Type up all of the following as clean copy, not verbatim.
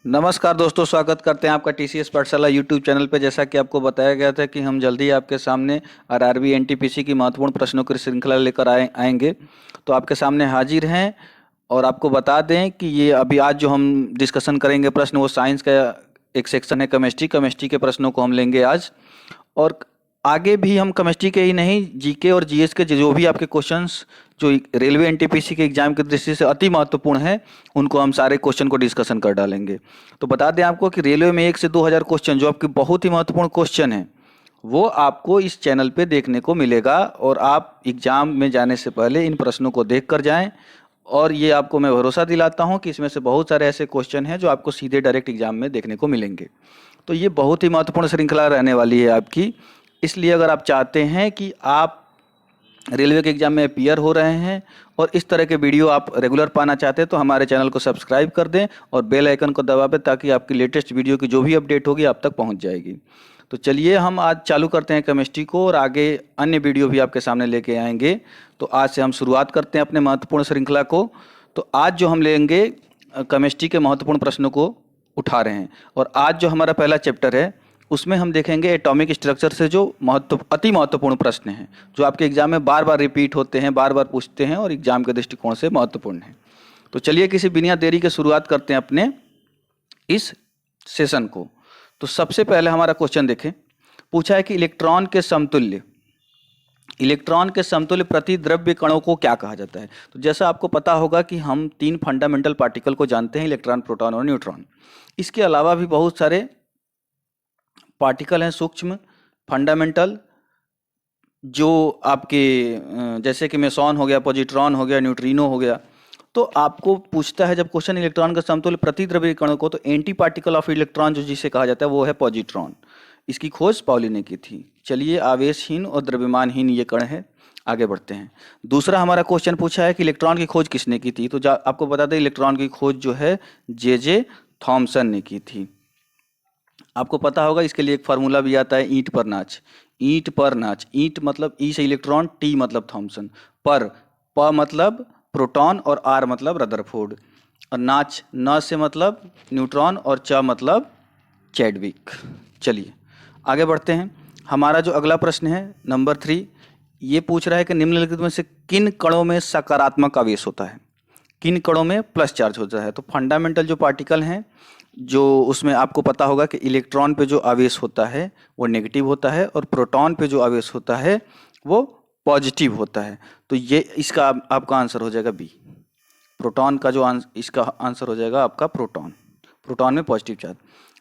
नमस्कार दोस्तों, स्वागत करते हैं आपका टीसीएस पाठशाला यूट्यूब चैनल पे। जैसा कि आपको बताया गया था कि हम जल्दी आपके सामने आरआरबी एनटीपीसी की महत्वपूर्ण प्रश्नों की श्रृंखला लेकर आएंगे। तो आपके सामने हाजिर हैं और आपको बता दें कि ये अभी आज जो हम डिस्कशन करेंगे प्रश्न, वो साइंस का एक सेक्शन है केमिस्ट्री के प्रश्नों को हम लेंगे आज। और आगे भी हम केमिस्ट्री के ही नहीं, जीके और जीएस के जो भी आपके क्वेश्चंस जो रेलवे एनटीपीसी के एग्जाम की दृष्टि से अति महत्वपूर्ण है, उनको हम सारे क्वेश्चन को डिस्कशन कर डालेंगे। तो बता दें आपको कि रेलवे में 1 से 2000 क्वेश्चन जो आपके बहुत ही महत्वपूर्ण क्वेश्चन हैं, वो आपको इस चैनल पे देखने को मिलेगा। और आप एग्जाम में जाने से पहले इन प्रश्नों को देख कर जाएं। और ये आपको मैं भरोसा दिलाता हूं कि इसमें से बहुत सारे ऐसे क्वेश्चन हैं जो आपको सीधे डायरेक्ट एग्जाम में देखने को मिलेंगे। तो ये बहुत ही महत्वपूर्ण श्रृंखला रहने वाली है आपकी। इसलिए अगर आप चाहते हैं कि आप रेलवे के एग्जाम में अपीयर हो रहे हैं और इस तरह के वीडियो आप रेगुलर पाना चाहते हैं, तो हमारे चैनल को सब्सक्राइब कर दें और बेल आइकन को दबा दें, ताकि आपकी लेटेस्ट वीडियो की जो भी अपडेट होगी आप तक पहुंच जाएगी। तो चलिए हम आज चालू करते हैं केमिस्ट्री को, और आगे अन्य वीडियो भी आपके सामने लेके आएंगे। तो आज से हम शुरुआत करते हैं अपने महत्वपूर्ण श्रृंखला को। तो आज जो हम लेंगे केमिस्ट्री के महत्वपूर्ण प्रश्नों को उठा रहे हैं। और आज जो हमारा पहला चैप्टर है, उसमें हम देखेंगे एटॉमिक स्ट्रक्चर से जो अति महत्वपूर्ण प्रश्न हैं, जो आपके एग्जाम में बार बार रिपीट होते हैं, बार बार पूछते हैं और एग्जाम के दृष्टिकोण से महत्वपूर्ण है। तो चलिए किसी बिना देरी के शुरुआत करते हैं अपने इस सेशन को। तो सबसे पहले हमारा क्वेश्चन देखें। पूछा है कि इलेक्ट्रॉन के समतुल्य प्रति द्रव्य कणों को क्या कहा जाता है। तो जैसा आपको पता होगा कि हम 3 फंडामेंटल पार्टिकल को जानते हैं, इलेक्ट्रॉन, प्रोटॉन और न्यूट्रॉन। इसके अलावा भी बहुत सारे पार्टिकल हैं सूक्ष्म, फंडामेंटल, जो आपके जैसे कि मेसॉन हो गया, पॉजिट्रॉन हो गया, न्यूट्रिनो हो गया। तो आपको पूछता है जब क्वेश्चन इलेक्ट्रॉन का समतुल्य प्रतिद्रव्य कणों को, तो एंटी पार्टिकल ऑफ इलेक्ट्रॉन जो जिसे कहा जाता है वो है पॉजिट्रॉन। इसकी खोज पाउली ने की थी। चलिए, आवेशहीन और द्रव्यमानहीन ये कण है। आगे बढ़ते हैं। दूसरा हमारा क्वेश्चन पूछा है कि इलेक्ट्रॉन की खोज किसने की थी। तो आपको बता दें, इलेक्ट्रॉन की खोज जो है जे थॉमसन ने की थी। आपको पता होगा इसके लिए एक फार्मूला भी आता है, ईंट पर नाच। ईंट पर नाच, ईंट मतलब ई से इलेक्ट्रॉन, टी मतलब थॉमसन, पर प मतलब प्रोटॉन और आर मतलब रदरफोर्ड, और नाच न से मतलब न्यूट्रॉन और च मतलब चैडविक। चलिए आगे बढ़ते हैं। हमारा जो अगला प्रश्न है नंबर 3, ये पूछ रहा है कि निम्नलिखित में से किन कणों में सकारात्मक आवेश होता है, किन कणों में प्लस चार्ज होता है। तो फंडामेंटल जो पार्टिकल हैं, जो उसमें आपको पता होगा कि इलेक्ट्रॉन पे जो आवेश होता है वो नेगेटिव होता है, और प्रोटॉन पे जो आवेश होता है वो पॉजिटिव होता है। तो ये इसका आपका आंसर हो जाएगा बी। प्रोटॉन का जो इसका आंसर हो जाएगा आपका प्रोटॉन में पॉजिटिव चार्ज।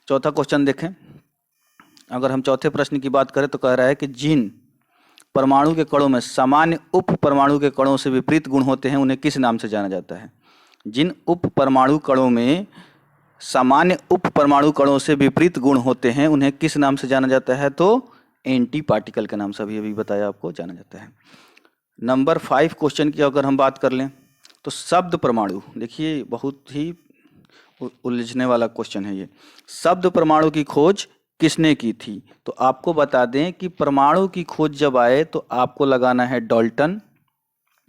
चौथा क्वेश्चन देखें। अगर हम चौथे प्रश्न की बात करें तो कह रहा है कि जिन परमाणु के कणों में सामान्य उप परमाणु के कणों से विपरीत गुण होते हैं, उन्हें किस नाम से जाना जाता है। जिन उप परमाणु कणों में सामान्य उप परमाणु कणों से विपरीत गुण होते हैं, उन्हें किस नाम से जाना जाता है। तो एंटी पार्टिकल के नाम से अभी बताया आपको जाना जाता है। नंबर 5 क्वेश्चन की अगर हम बात कर लें तो शब्द परमाणु, देखिए बहुत ही उलझने वाला क्वेश्चन है ये। शब्द परमाणु की खोज किसने की थी। तो आपको बता दें कि परमाणु की खोज जब आए तो आपको लगाना है डाल्टन।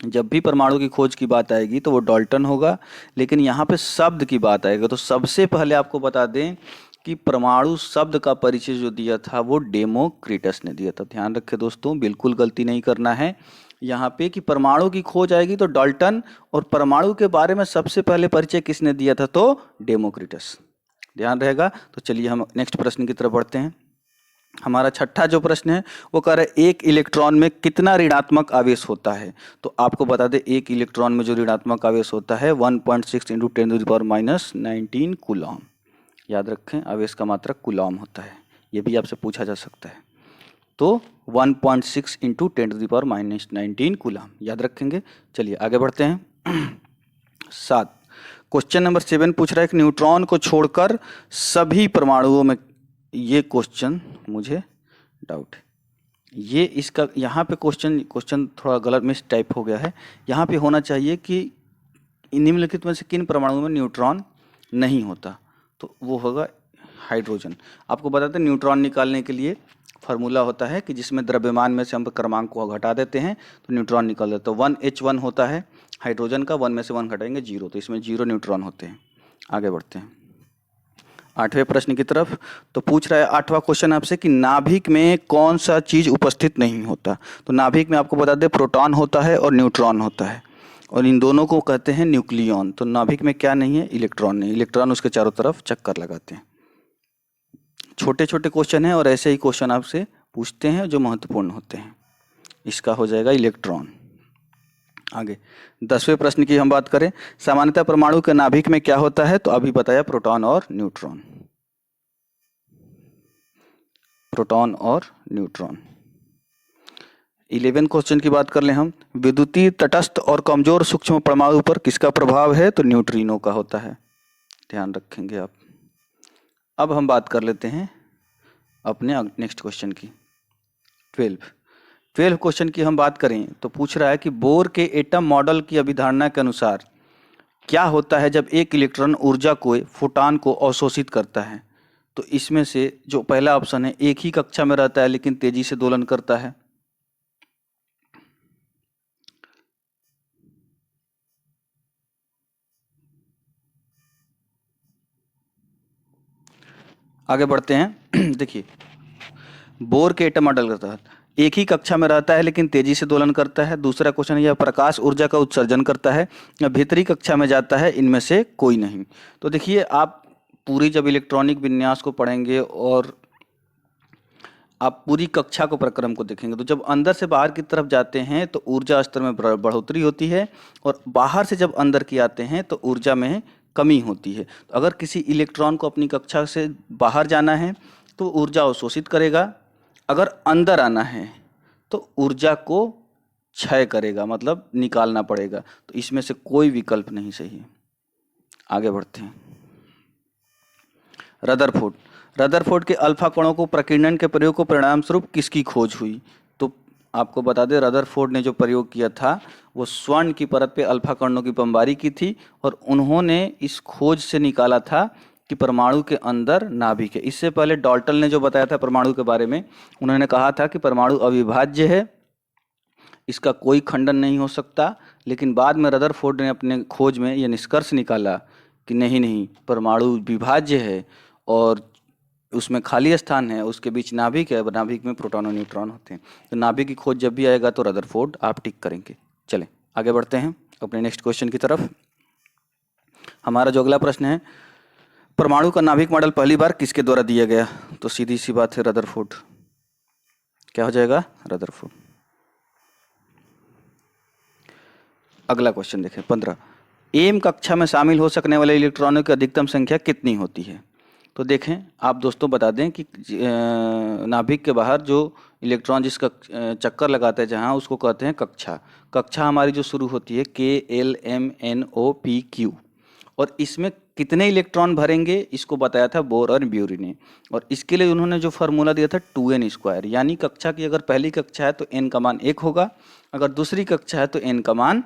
जब भी परमाणु की खोज की बात आएगी तो वो डाल्टन होगा, लेकिन यहाँ पे शब्द की बात आएगी तो सबसे पहले आपको बता दें कि परमाणु शब्द का परिचय जो दिया था वो डेमोक्रिटस ने दिया था। ध्यान रखें दोस्तों, बिल्कुल गलती नहीं करना है यहाँ पे कि परमाणु की खोज आएगी तो डाल्टन, और परमाणु के बारे में सबसे पहले परिचय किसने दिया था, तो डेमोक्रिटस। ध्यान रहेगा। तो चलिए हम नेक्स्ट प्रश्न की तरफ बढ़ते हैं। हमारा छठा जो प्रश्न है वो कह रहा है एक इलेक्ट्रॉन में कितना ऋणात्मक आवेश होता है। तो आपको बता दें एक इलेक्ट्रॉन में जो ऋणात्मक आवेश होता है 1.6 × 10⁻⁻⁻⁹ कूलॉम। याद रखें, आवेश का मात्रक कूलॉम होता है, ये भी आपसे पूछा जा सकता है। तो 1.6 × 10⁻⁻⁹ कूलॉम याद रखेंगे। चलिए आगे बढ़ते हैं। 7 क्वेश्चन नंबर 7 पूछ रहा है कि न्यूट्रॉन को छोड़कर सभी परमाणुओं में, ये क्वेश्चन मुझे डाउट है, ये इसका यहाँ पे क्वेश्चन थोड़ा गलत मिस टाइप हो गया है। यहाँ पे होना चाहिए कि निम्नलिखित में से किन परमाणुओं में न्यूट्रॉन नहीं होता, तो वो होगा हाइड्रोजन। आपको बताते हैं न्यूट्रॉन निकालने के लिए फार्मूला होता है कि जिसमें द्रव्यमान में से हम क्रमांक को घटा देते हैं तो न्यूट्रॉन निकल जाता है। 1H1 होता है हाइड्रोजन का, 1 में से 1 घटाएंगे 0, तो इसमें 0 न्यूट्रॉन होते हैं। आगे बढ़ते हैं। 8वें प्रश्न की तरफ। तो पूछ रहा है 8वां क्वेश्चन आपसे कि नाभिक में कौन सा चीज उपस्थित नहीं होता। तो नाभिक में आपको बता दें प्रोटॉन होता है और न्यूट्रॉन होता है, और इन दोनों को कहते हैं न्यूक्लियॉन। तो नाभिक में क्या नहीं है? इलेक्ट्रॉन नहीं। इलेक्ट्रॉन उसके चारों तरफ चक्कर लगाते हैं। छोटे छोटे क्वेश्चन हैं और ऐसे ही क्वेश्चन आपसे पूछते हैं जो महत्वपूर्ण होते हैं। इसका हो जाएगा इलेक्ट्रॉन। आगे 10वें प्रश्न की हम बात करें, सामान्यतः परमाणु के नाभिक में क्या होता है? तो अभी बताया प्रोटॉन और न्यूट्रॉन। प्रोटॉन और न्यूट्रॉन। 11 क्वेश्चन की बात कर लें हम, विद्युतीय तटस्थ और कमजोर सूक्ष्म परमाणु पर किसका प्रभाव है? तो न्यूट्रिनो का होता है, ध्यान रखेंगे आप। अब हम बात कर लेते हैं अपने नेक्स्ट क्वेश्चन की। 12 क्वेश्चन की हम बात करें तो पूछ रहा है कि बोर के एटम मॉडल की अभिधारणा के अनुसार क्या होता है जब एक इलेक्ट्रॉन ऊर्जा को फोटॉन को अवशोषित करता है? तो इसमें से जो पहला ऑप्शन है, एक ही कक्षा में रहता है लेकिन तेजी से दोलन करता है। आगे बढ़ते हैं। देखिए, बोर के एटम मॉडल के तहत एक ही कक्षा में रहता है लेकिन तेजी से दोलन करता है। दूसरा क्वेश्चन, यह प्रकाश ऊर्जा का उत्सर्जन करता है या भीतरी कक्षा में जाता है, इनमें से कोई नहीं। तो देखिए, आप पूरी जब इलेक्ट्रॉनिक विन्यास को पढ़ेंगे और आप पूरी कक्षा को प्रक्रम को देखेंगे तो जब अंदर से बाहर की तरफ जाते हैं तो ऊर्जा स्तर में बढ़ोतरी होती है, और बाहर से जब अंदर की आते हैं तो ऊर्जा में कमी होती है। तो अगर किसी इलेक्ट्रॉन को अपनी कक्षा से बाहर जाना है तो ऊर्जा अवशोषित करेगा, अगर अंदर आना है तो ऊर्जा को क्षय करेगा, मतलब निकालना पड़ेगा। तो इसमें से कोई विकल्प नहीं सही है। आगे बढ़ते हैं। रदरफोर्ड के अल्फा कणों को प्रकीर्णन के प्रयोग को परिणाम स्वरूप किसकी खोज हुई? तो आपको बता दें, रदरफोर्ड ने जो प्रयोग किया था वो स्वर्ण की परत पे अल्फा कणों की बमबारी की थी, और उन्होंने इस खोज से निकाला था कि परमाणु के अंदर नाभिक है। इससे पहले डाल्टन ने जो बताया था परमाणु के बारे में, उन्होंने कहा था कि परमाणु अविभाज्य है, इसका कोई खंडन नहीं हो सकता। लेकिन बाद में रदरफोर्ड ने अपने खोज में यह निष्कर्ष निकाला कि नहीं, परमाणु विभाज्य है और उसमें खाली स्थान है, उसके बीच नाभिक है, नाभिक में प्रोटॉन और न्यूट्रॉन होते हैं। तो नाभिक की खोज जब भी आएगा तो रदरफोर्ड आप टिक करेंगे। चलें आगे बढ़ते हैं अपने नेक्स्ट क्वेश्चन की तरफ। हमारा जो अगला प्रश्न है, परमाणु का नाभिक मॉडल पहली बार किसके द्वारा दिया गया? तो सीधी सी बात है, रदरफोर्ड। क्या हो जाएगा? रदरफोर्ड। अगला क्वेश्चन देखें 15, एम कक्षा में शामिल हो सकने वाले इलेक्ट्रॉनों की अधिकतम संख्या कितनी होती है? तो देखें, आप दोस्तों बता दें कि नाभिक के बाहर जो इलेक्ट्रॉन जिसका चक्कर लगाता है जहां, उसको कहते हैं कक्षा। कक्षा हमारी जो शुरू होती है KLMNOPQ, और इसमें कितने इलेक्ट्रॉन भरेंगे इसको बताया था बोर और ब्यूरी ने, और इसके लिए उन्होंने जो फार्मूला दिया था 2n², यानी कक्षा की अगर पहली कक्षा है तो n का मान 1 होगा, अगर दूसरी कक्षा है तो n का मान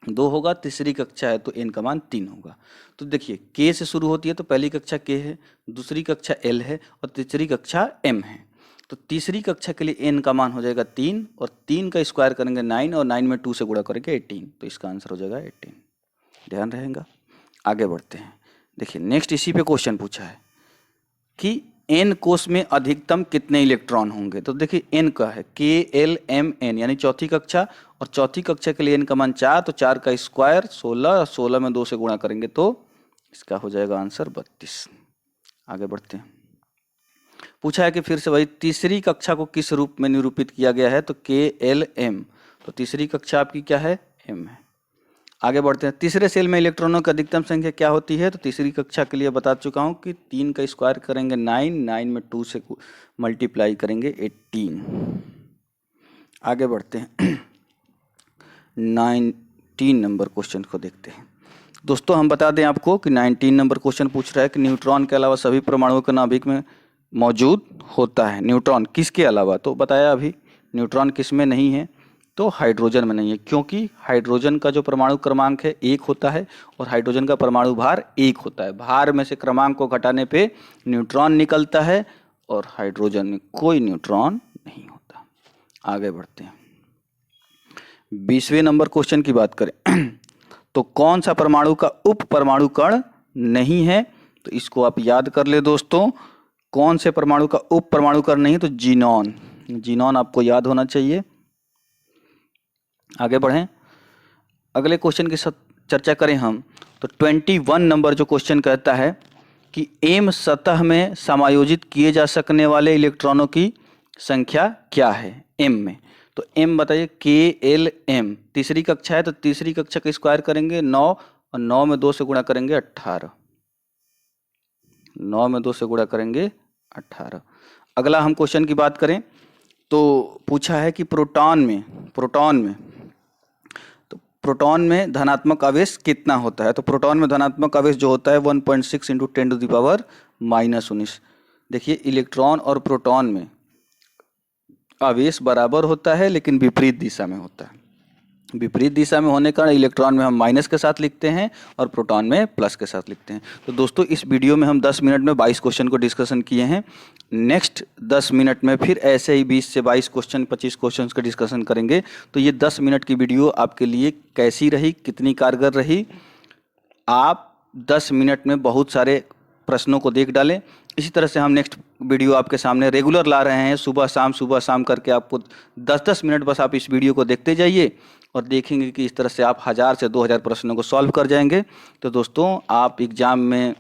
2 होगा, तीसरी कक्षा है तो n का मान 3 होगा। तो देखिए, k से शुरू होती है तो पहली कक्षा k है, दूसरी कक्षा l है और तीसरी कक्षा m है। तो तीसरी कक्षा के लिए n का मान हो जाएगा 3, और 3 का स्क्वायर करेंगे 9, और 9 में 2 से गुणा करेंगे 18, तो इसका आंसर हो जाएगा 18। ध्यान रहेगा। आगे बढ़ते हैं। देखिए, नेक्स्ट इसी पे क्वेश्चन पूछा है कि n कोष में अधिकतम कितने इलेक्ट्रॉन होंगे? तो देखिए, n का है KLMN, यानी चौथी कक्षा, और चौथी कक्षा के लिए n का मान 4, तो 4 का स्क्वायर 16, और 16 में 2 से गुणा करेंगे तो इसका हो जाएगा आंसर 32। आगे बढ़ते हैं। पूछा है कि फिर से वही तीसरी कक्षा को किस रूप में निरूपित किया गया है? तो KLM, तो तीसरी कक्षा आपकी क्या है? M है। आगे बढ़ते हैं। तीसरे सेल में इलेक्ट्रॉनों की अधिकतम संख्या क्या होती है? तो तीसरी कक्षा के लिए बता चुका हूं कि 3 का स्क्वायर करेंगे 9, 9 में 2 से मल्टीप्लाई करेंगे 18। आगे बढ़ते हैं। 19 नंबर क्वेश्चन को देखते हैं। दोस्तों, हम बता दें आपको कि 19 नंबर क्वेश्चन पूछ रहा है कि न्यूट्रॉन के अलावा सभी परमाणुओं के नाभिक में मौजूद होता है। न्यूट्रॉन किसके अलावा? तो बताया अभी, न्यूट्रॉन किस में नहीं है? तो हाइड्रोजन में नहीं है, क्योंकि हाइड्रोजन का जो परमाणु क्रमांक है 1 होता है, और हाइड्रोजन का परमाणु भार 1 होता है। भार में से क्रमांक को घटाने पे न्यूट्रॉन निकलता है, और हाइड्रोजन में कोई न्यूट्रॉन नहीं होता। आगे बढ़ते हैं। 20वें नंबर क्वेश्चन की बात करें तो कौन सा परमाणु का उप परमाणु कण नहीं है? तो इसको आप याद कर ले दोस्तों। कौन से परमाणु का उप परमाणु कर्ण नहीं है? तो जीनॉन, जीनॉन आपको याद होना चाहिए। आगे बढ़ें, अगले क्वेश्चन की चर्चा करें हम तो 21 नंबर जो क्वेश्चन कहता है कि एम सतह में समायोजित किए जा सकने वाले इलेक्ट्रॉनों की संख्या क्या है एम में। तो एम बताइए, के एल एम। तीसरी कक्षा है तो तीसरी कक्षा का स्क्वायर करेंगे 9 और 9 में 2 से गुणा करेंगे 18, 9 में 2 से गुणा करेंगे 18। अगला हम क्वेश्चन की बात करें तो पूछा है कि प्रोटॉन में धनात्मक आवेश कितना होता है। तो प्रोटॉन में धनात्मक आवेश जो होता है 1.6 इंटू 10⁻⁻19। देखिए इलेक्ट्रॉन और प्रोटॉन में आवेश बराबर होता है लेकिन विपरीत दिशा में होता है। विपरीत दिशा में होने का इलेक्ट्रॉन में हम माइनस के साथ लिखते हैं और प्रोटॉन में प्लस के साथ लिखते हैं। तो दोस्तों इस वीडियो में हम 10 मिनट में 22 क्वेश्चन को डिस्कशन किए हैं। नेक्स्ट 10 मिनट में फिर ऐसे ही 20 से 22 क्वेश्चन 25 क्वेश्चन का डिस्कशन करेंगे। तो ये 10 मिनट की वीडियो आपके लिए कैसी रही, कितनी कारगर रही? आप 10 मिनट में बहुत सारे प्रश्नों को देख डालें। इसी तरह से हम नेक्स्ट वीडियो आपके सामने रेगुलर ला रहे हैं, सुबह शाम करके आपको 10-10 मिनट बस आप इस वीडियो को देखते जाइए और देखेंगे कि इस तरह से आप 1000 से 2000 प्रश्नों को सॉल्व कर जाएंगे। तो दोस्तों आप एग्ज़ाम में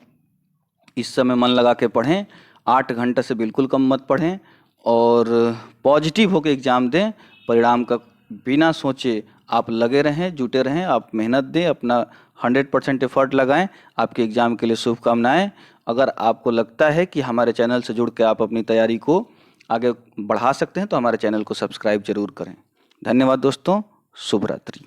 इस समय मन लगा के पढ़ें, 8 घंटे से बिल्कुल कम मत पढ़ें और पॉजिटिव होकर एग्ज़ाम दें। परिणाम का बिना सोचे आप लगे रहें, जुटे रहें, आप मेहनत दें, अपना 100% एफर्ट लगाएं। आपके एग्ज़ाम के लिए शुभकामनाएं। अगर आपको लगता है कि हमारे चैनल से जुड़ के आप अपनी तैयारी को आगे बढ़ा सकते हैं तो हमारे चैनल को सब्सक्राइब जरूर करें। धन्यवाद दोस्तों, शुभ रात्रि।